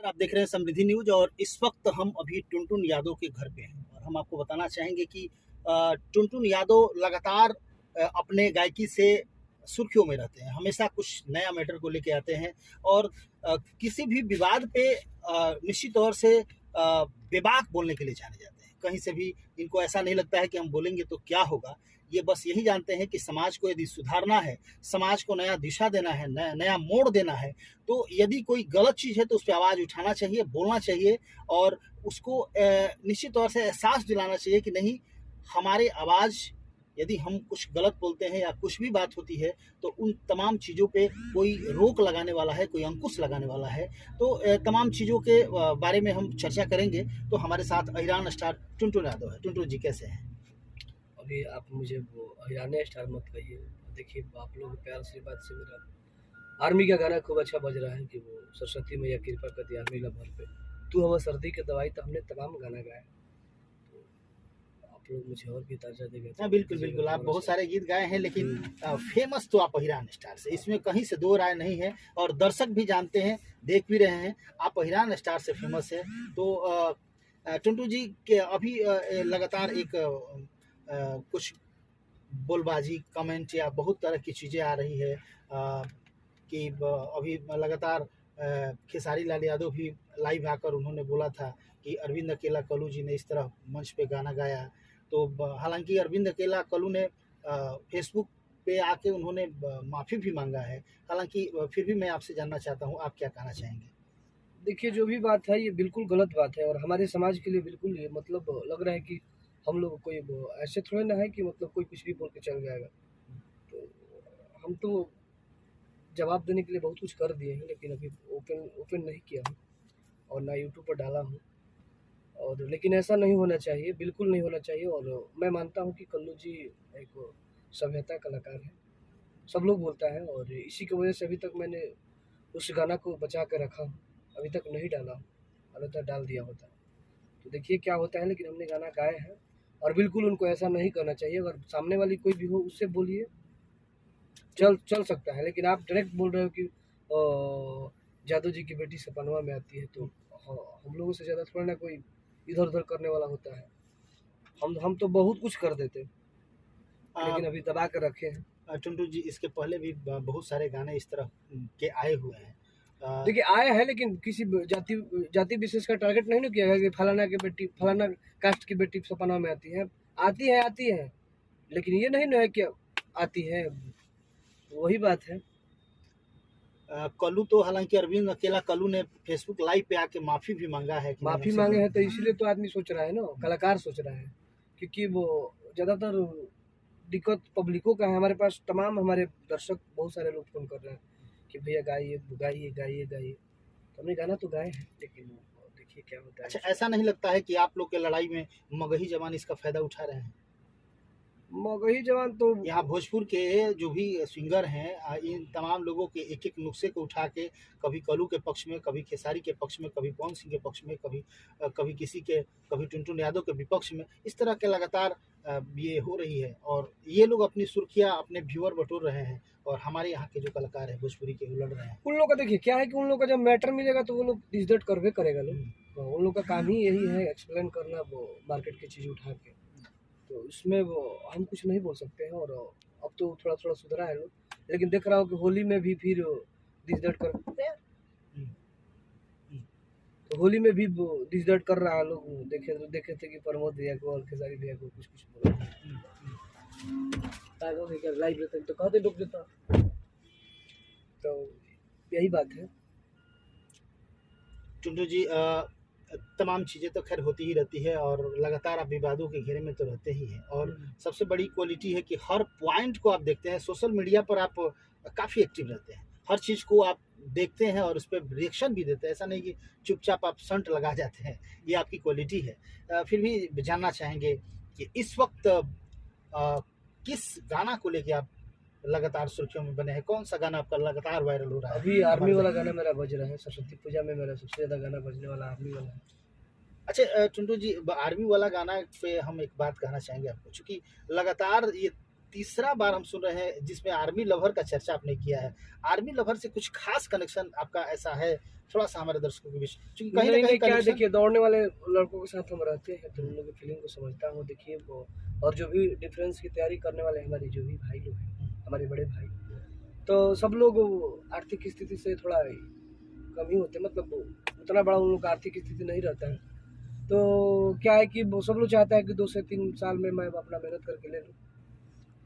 आप देख रहे हैं समृद्धि न्यूज और इस वक्त हम अभी टुनटुन यादव के घर पे हैं और हम आपको बताना चाहेंगे कि टुनटुन यादव लगातार अपने गायकी से सुर्खियों में रहते हैं। हमेशा कुछ नया मैटर को लेके आते हैं और किसी भी विवाद पे निश्चित तौर से बेबाक बोलने के लिए जाने जाते हैं। कहीं से भी इनको ऐसा नहीं लगता है कि हम बोलेंगे तो क्या होगा। ये बस यही जानते हैं कि समाज को यदि सुधारना है, समाज को नया दिशा देना है, नया मोड़ देना है, तो यदि कोई गलत चीज़ है तो उस पर आवाज़ उठाना चाहिए, बोलना चाहिए और उसको निश्चित तौर से एहसास दिलाना चाहिए कि नहीं, हमारे आवाज़ यदि हम कुछ गलत बोलते हैं या कुछ भी बात होती है तो उन तमाम चीज़ों पे कोई रोक लगाने वाला है, कोई अंकुश लगाने वाला है। तो तमाम चीज़ों के बारे में हम चर्चा करेंगे। तो हमारे साथ अहिरान स्टार टुनटुन यादव है। टुनटुन जी कैसे हैं? अभी आप मुझे वो हरियाणा स्टार मत कहिए। देखिए, आप लोग प्यार से बात से मेरा आर्मी का गाना खूब अच्छा बज रहा है कि वो सरस्वती मैया कृपा कर दी आर्मी ला भर पे, तू हवा सर्दी के दवाई, तो हमने तमाम गाना गाया। तो आप लोग मुझे और भी दर्जा देंगे। हाँ बिल्कुल बिल्कुल, आप बहुत सारे गीत गाए हैं लेकिन फेमस तो आप अहिरान स्टार से, इसमें कहीं से दो राय नहीं है और दर्शक भी जानते हैं, देख भी रहे हैं, आप अहिरान स्टार से फेमस है। तो टुनटू जी के अभी लगातार एक कुछ बोलबाजी कमेंट या बहुत तरह की चीज़ें आ रही है कि अभी लगातार खेसारी लाल यादव भी लाइव आकर उन्होंने बोला था कि अरविंद अकेला कल्लू जी ने इस तरह मंच पे गाना गाया। तो हालांकि अरविंद अकेला कल्लू ने फेसबुक पे आके उन्होंने माफ़ी भी मांगा है। हालांकि फिर भी मैं आपसे जानना चाहता हूँ, आप क्या कहना चाहेंगे? देखिए, जो भी बात है ये बिल्कुल गलत बात है और हमारे समाज के लिए बिल्कुल ये मतलब लग रहा है कि हम लोग कोई ऐसे थोड़े ना है कि मतलब कोई कुछ भी बोल के चल जाएगा। तो हम तो जवाब देने के लिए बहुत कुछ कर दिए हैं, लेकिन अभी ओपन ओपन नहीं किया हूँ और ना यूट्यूब पर डाला हूँ। और लेकिन ऐसा नहीं होना चाहिए, बिल्कुल नहीं होना चाहिए। और मैं मानता हूँ कि कल्लू जी एक सभ्यता कलाकार है, सब लोग बोलता है, और इसी की वजह से अभी तक मैंने उस गाना को बचा के रखा हूँ, अभी तक नहीं डाला हूँ, अन्यथा डाल दिया होता। तो देखिए क्या होता है, लेकिन हमने गाना गाए हैं और बिल्कुल उनको ऐसा नहीं करना चाहिए। अगर सामने वाली कोई भी हो उससे बोलिए, चल सकता है, लेकिन आप डायरेक्ट बोल रहे हो कि जादू जी की बेटी सपनवा में आती है, तो हम लोगों से ज़्यादा थोड़ा ना कोई इधर उधर करने वाला होता है। हम तो बहुत कुछ कर देते, लेकिन अभी दबा कर रखे हैं। टुनटू जी, इसके पहले भी बहुत सारे गाने इस तरह के आए हुए हैं। देखिए, आया है, लेकिन किसी जाति विशेष का टारगेट नहीं ना किया गया कि फलाना की बेटी, फलाना कास्ट की बेटी सपना में आती है। आती है, लेकिन ये नहीं ना है कि आती है, वही बात है। कल्लू तो हालांकि अरविंद अकेला कल्लू ने फेसबुक लाइव पे आके माफी भी मांगा है कि माफी मांगे हैं, तो इसलिए तो आदमी सोच रहा है ना, कलाकार सोच रहा है, क्योंकि वो ज्यादातर दिक्कत पब्लिकों का है। हमारे पास तमाम हमारे दर्शक बहुत सारे लोग फोन कर रहे हैं कि भैया गाइए गाइए गाइए गाइए, तो हमने गाना तो गाए हैं, लेकिन देखिए क्या होता है। अच्छा, ऐसा नहीं लगता है कि आप लोग के लड़ाई में मगही जवान इसका फायदा उठा रहे हैं? मगही जवान तो यहाँ भोजपुर के जो भी सिंगर हैं, इन तमाम लोगों के एक एक नुस्खे को उठा के कभी कल्लू के पक्ष में, कभी खेसारी के पक्ष में, कभी पवन सिंह के पक्ष में, कभी किसी के, कभी टुनटुन यादव के विपक्ष में, इस तरह के लगातार ये हो रही है और ये लोग अपनी सुर्खियाँ, अपने व्यूअर बटोर रहे हैं और हमारे यहाँ के जो कलाकार हैं भोजपुरी के, वो लड़ रहे हैं। उन लोग का देखिए क्या है कि उन लोग का जब मैटर मिलेगा तो वो लोग इज्जत करवे करेगा लोग। उन लोग का काम ही यही है, एक्सप्लेन करना, वो मार्केट की चीज़ उठा के, तो इसमें वो हम कुछ नहीं बोल सकते हैं। और अब तो थोड़ा थोड़ा सुधरा है लोग, लेकिन देख रहा हूँ कि होली में भी फिर दिस दैट कर, तो होली में भी दिस दैट कर रहा है लोग। देखे थे कि प्रमोद भैया को और खेसारी भैया को कुछ बोला, लाइव रहता तो कहते डूब देता। तो यही बात है। टुंटू जी, तमाम चीज़ें तो खैर होती ही रहती है और लगातार आप विवादों के घेरे में तो रहते ही हैं और सबसे बड़ी क्वालिटी है कि हर पॉइंट को आप देखते हैं। सोशल मीडिया पर आप काफ़ी एक्टिव रहते हैं, हर चीज़ को आप देखते हैं और उस पर रिएक्शन भी देते हैं। ऐसा नहीं कि चुपचाप आप संट लगा जाते हैं, ये आपकी क्वालिटी है। फिर भी जानना चाहेंगे कि इस वक्त किस गाना को लेके आप लगातार सुर्खियों में बने हैं? कौन सा गाना आपका लगातार वायरल हो रहा है? अभी आर्मी वाला गाना मेरा बज रहा है, सरस्वती पूजा में मेरा सबसे ज़्यादा गाना बजने वाला आर्मी वाला है। अच्छा टुंटू जी, आर्मी वाला गाना पे हम एक बात कहना चाहेंगे आपको, चूँकि लगातार ये तीसरा बार हम सुन रहे हैं जिसमें आर्मी लवर का चर्चा आपने किया है। आर्मी लवर से कुछ खास कनेक्शन आपका ऐसा है, थोड़ा-सा हमारे दर्शकों के बीच, क्योंकि कहीं न नहीं, कहीं नहीं, क्या है कनेक्शन। देखिए, दौड़ने वाले लड़कों के साथ हम रहते हैं तो उन लोगों की फीलिंग को समझता हूँ। देखिए वो, और जो भी डिफेंस की तैयारी करने वाले हमारे जो भी भाई लोग हैं, हमारे बड़े भाई, तो सब लोग आर्थिक स्थिति से थोड़ा कम ही होते हैं, मतलब उतना बड़ा उन लोग का आर्थिक स्थिति नहीं रहता है। तो क्या है कि वो सब लोग चाहता है कि 2 से 3 साल में मैं अपना मेहनत करके ले लूँ।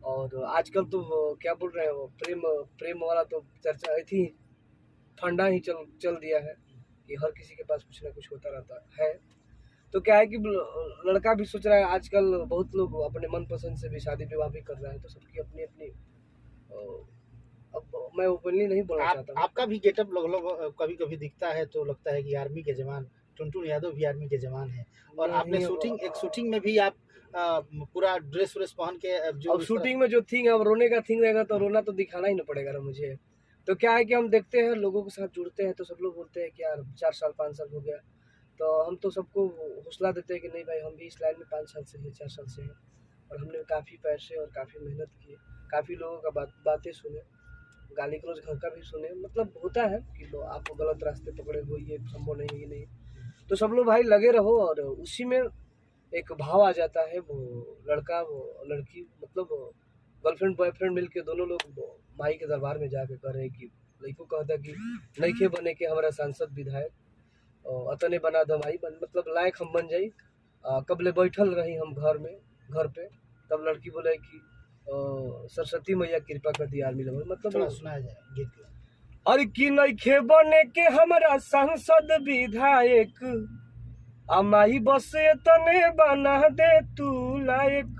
और आजकल तो वो क्या बोल रहे हैं, वो प्रेम प्रेम वाला तो चर्चा आई थी, फंडा ही चल दिया है कि हर किसी के पास कुछ ना कुछ होता रहता है। तो क्या है कि लड़का भी सोच रहा है, आजकल बहुत लोग अपने मनपसंद से भी शादी विवाह भी कर रहे हैं, तो सबकी अपनी अपनी अब मैं ओपनली नहीं बोलना आप चाहता हूँ। आपका भी गेटअप लोग कभी-कभी दिखता है तो लगता है कि आर्मी के जवान, टुनटुन यादव भी आर्मी के जवान हैं। और आपने नहीं, एक शूटिंग में भी आप पूरा ड्रेस-व्रेस पहन के जो अब इस तरह। शूटिंग में जो थिंग है, अब रोने का थिंग रहेगा तो रोना तो दिखाना ही ना पड़ेगा ना मुझे। तो क्या है कि हम देखते हैं, लोगों के साथ जुड़ते हैं, तो सब लोग बोलते हैं कि यार 4 साल 5 साल हो गया, तो हम तो सबको हौसला देते हैं कि नहीं भाई, हम भी इस लाइन में 5 साल से हैं, 4 साल से हैं, और हमने काफ़ी पैसे और काफ़ी मेहनत की है, काफ़ी लोगों का बातें सुने, गाली गलौज घर का भी सुने, मतलब होता है कि आप गलत रास्ते पकड़े हो, ये संभव नहीं है, ये नहीं। तो सब लोग भाई लगे रहो, और उसी में एक भाव आ जाता है, वो लड़का वो लड़की, मतलब गर्लफ्रेंड बॉयफ्रेंड मिलके दोनों लोग माई के दरबार में जाके कह रहे हैं कि लड़को कहता कि नइखे बने के हमारा सांसद विधायक, अतने बना दो माई बन, मतलब लायक हम बन जाई, कबले बैठल रही हम घर पे। तब लड़की बोले कि सरस्वती मैया कृपा कर दी आर्मी लेवल, मतलब थोड़ा सुनाया जाए गीत को। अरे कि नइखे बने के हमारा सांसद विधायक, माही बस तने बना दे तू लायक,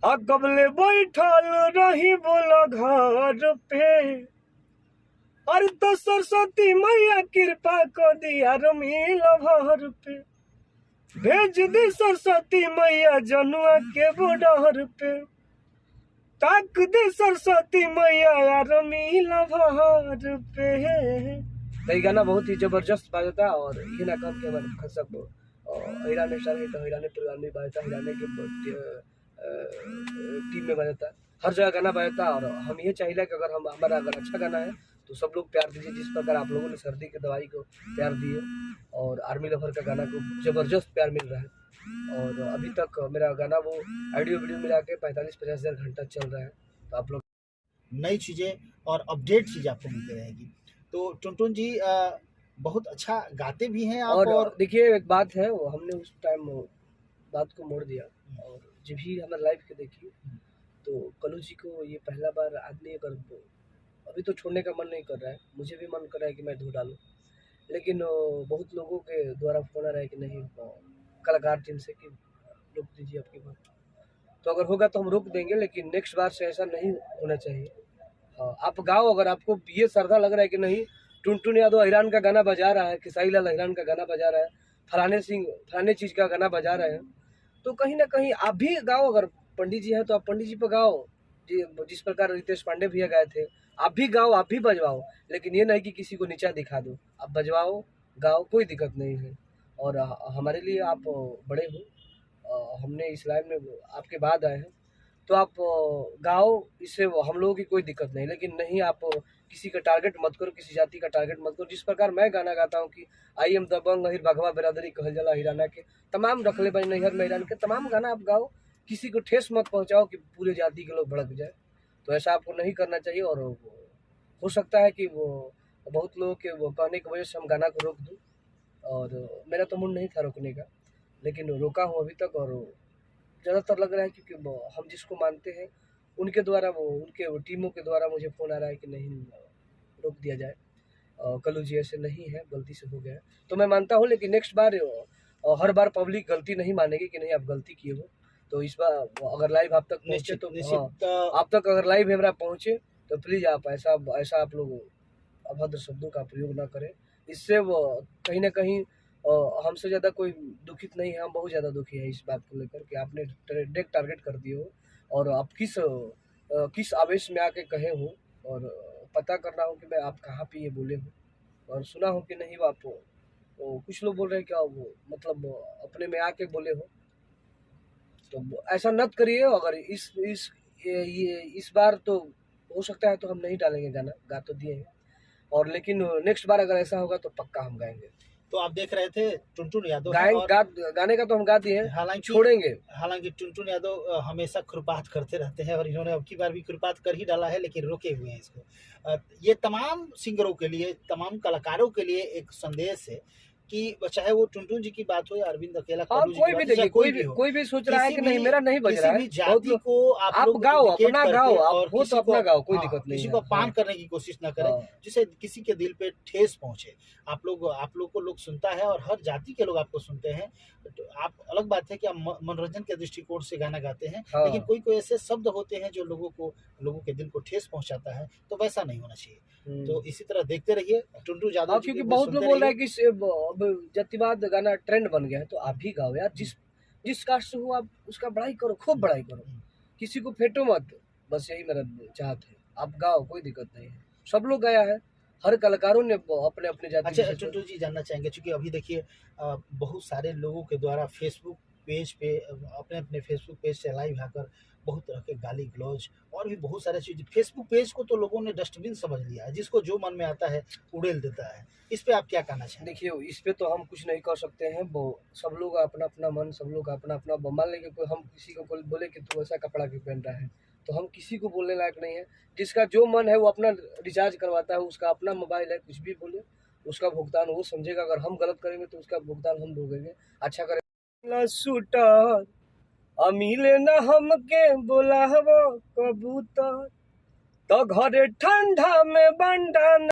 कबले बैठल रही बोला घर पे, अरे तो सरस्वती मैया कृपा कर दिया रमील भर पे, भेज दी सरस्वती मैया जनुआ के बॉर्डर पे, ताक दे सरस्वती मैया यार मीला भर पे। तो ये गाना बहुत ही जबरदस्त बाजता, और हिना कम के हमारे खसक हिराने सारे तो हिराने परिवार में बाजता, हिराने के टीम में बजाता, हर जगह गाना बजाता। और हम ये चाहिए कि अगर हमारा अगर अच्छा गाना है तो सब लोग प्यार दीजिए, जिस प्रकार आप लोगों ने सर्दी की दवाई को प्यार दिए, और आर्मी लवर का गाना को ज़बरदस्त प्यार मिल रहा है। और अभी तक मेरा गाना वो ऑडियो वीडियो मिला के 45-50 हज़ार घंटा चल रहा है, तो आप लोग नई चीज़ें और अपडेट चीज़ आपको मिलती रहेगी। तो टुनटुन जी बहुत अच्छा गाते भी हैं आप। और देखिए एक बात है, वो हमने उस टाइम बात को मोड़ दिया, और जब भी हमारे लाइव के देखिए तो कलू जी को ये पहला बार आदमी, अगर अभी तो छोड़ने का मन नहीं कर रहा है, मुझे भी मन कर रहा है कि मैं धो डालूँ, लेकिन बहुत लोगों के द्वारा फोन आ रहा है कि नहीं, कलाकार टीम से कि रोक दीजिए आपकी बात, तो अगर होगा तो हम रोक देंगे, लेकिन नेक्स्ट बार से ऐसा नहीं होना चाहिए। हाँ, आप गाओ, अगर आपको ये श्रद्धा लग रहा है कि नहीं टुनटुन यादव हिरान का गाना बजा रहा है, खेसारी लाल हिरान का गाना बजा रहा है, फलाने सिंह फलाने चीज़ का गाना बजा रहे हैं, तो कहीं ना कहीं आप भी गाओ। अगर पंडित जी हैं तो आप पंडित जी पर गाओ, जिस प्रकार रितेश पांडे भैया गाए थे, आप भी गाओ, आप भी बजवाओ, लेकिन ये नहीं कि किसी को नीचा दिखा दो। आप बजवाओ, गाओ, कोई दिक्कत नहीं है। और हमारे लिए आप बड़े हो, हमने इस लाइन में आपके बाद आए हैं, तो आप गाओ, इससे हम लोगों की कोई दिक्कत नहीं, लेकिन नहीं आप किसी का टारगेट मत करो, किसी जाति का टारगेट मत करो। जिस प्रकार मैं गाना गाता हूँ कि आई एम दबंग अहिर भगवा बिरादरी कहल जला हिराना के, तमाम रखले बनी नैहर में हिरान के, तमाम गाना आप गाओ, किसी को ठेस मत पहुँचाओ कि पूरे जाति के लोग भड़क जाए, तो ऐसा आपको नहीं करना चाहिए। और हो सकता है कि वो बहुत लोगों के वो कहने की वजह से हम गाना को रोक दूँ, और मेरा तो मूड नहीं था रोकने का, लेकिन रोका हूँ अभी तक। और ज़्यादातर लग रहा है क्योंकि हम जिसको मानते हैं उनके द्वारा, उनके टीमों के द्वारा मुझे फ़ोन आ रहा है कि नहीं, रोक दिया जाए, कलू जी ऐसे नहीं है, गलती से हो गया है। तो मैं मानता हूँ, लेकिन नेक्स्ट बार हर बार पब्लिक गलती नहीं मानेगी कि नहीं आप गलती किए हो। तो इस बार अगर लाइव आप तक पहुँचे तो निश्चित आप तक अगर लाइव हमारा पहुँचे तो प्लीज़ आप ऐसा आप लोग अभद्र शब्दों का प्रयोग ना करें। इससे वो कहीं न कहीं हमसे ज़्यादा कोई दुखित नहीं है, हम बहुत ज़्यादा दुखी हैं इस बात को लेकर कि आपने डायरेक्ट टारगेट कर दिए हो, और आप किस आवेश में आके कहे हो, और पता करना हो कि मैं आप कहाँ पे ये बोले हो, और सुना हो कि नहीं वो आप कुछ लोग बोल रहे हैं क्या वो, मतलब अपने में आके बोले हो। तो ऐसा मत करिए। अगर इस बार तो हो सकता है तो हम नहीं डालेंगे गाना, गा तो दिए हैं, और लेकिन नेक्स्ट बार अगर ऐसा होगा तो पक्का हम गाएंगे। तो आप देख रहे थे टुनटुन यादव हैं और गाने का तो हम गा दिए हैं, हालांकि छोड़ेंगे। हालांकि टुनटुन यादव हमेशा खुरपात करते रहते हैं और इन्होंने अब की बार भी खुरपात कर ही डाला है, लेकिन रोके हुए हैं इसको। ये तमाम सिंगरों के लिए, तमाम कलाकारों के लिए एक संदेश है कि चाहे वो टुनटुन जी की बात हो या अरविंद अकेला, हाँ, कल्लू जी कोई की भी बात हो, चाहे देखिए, कोई भी सोच रहा है कि नहीं मेरा नहीं बज किसी रहा है, भी बहुत जाति लोग को आप लोग गाओ, indicate अपना करके गाओ, और आप हो किसी तो अपना को, गाओ, कोई हाँ, दिक्कत नहीं किसी है। को पान हाँ, करने की कोशिश ना करें, हाँ, जिससे किसी के दिल पे ठेस पहुंचे। आप लोग को लोग सुनता है और हर जाति के लोग आपको सुनते हैं। तो आप, अलग बात है कि आप मनोरंजन के दृष्टिकोण से गाना गाते हैं, लेकिन हाँ। कोई ऐसे शब्द होते हैं जो लोगों के दिल को ठेस पहुंचाता है, तो वैसा नहीं होना चाहिए। तो इसी तरह देखते रहिए टुनटुन यादव हाँ, जी क्योंकि की, बहुत सुनते लोग बोल रहे रहिए। हैं कि अब जातिवाद गाना ट्रेंड बन गया है, तो आप भी गाओ यार, जिस कास्ट से हो आप उसका बड़ाई करो, खूब बड़ाई करो, किसी को फेंटो मत। बस यही मेरा चाहत है, आप गाओ, कोई दिक्कत नहीं है। सब लोग गाया है, हर कलाकारों ने अपने अपने जाति अच्छा, विशेष टुनटुन जी जानना चाहेंगे, चूंकि अभी देखिए बहुत सारे लोगों के द्वारा फेसबुक पेज पे अपने अपने फेसबुक पेज से लाइव आकर बहुत तरह के गाली गलौज और भी बहुत सारे चीज, फेसबुक पेज को तो लोगों ने डस्टबिन समझ लिया है, जिसको जो मन में आता है उड़ेल देता है। इस पे आप क्या कहना चाहेंगे? देखिए, इस पे तो हम कुछ नहीं कर सकते हैं। वो सब लोग का अपना अपना मन, सब लोग का अपना अपना मान लेंगे। कोई हम किसी को बोले कि तू ऐसा कपड़ा क्यों पहन रहा है, तो हम किसी को बोलने लायक नहीं है। जिसका जो मन है वो अपना रिचार्ज करवाता है, उसका अपना मोबाइल है, कुछ भी बोले, उसका भुगतान वो समझेगा। अगर हम गलत करेंगे तो उसका भुगतान हम भोगेंगे। अच्छा करें सूटर अमीले न हमके बोला वो कबूतर, तो घरे ठंडा में बंडा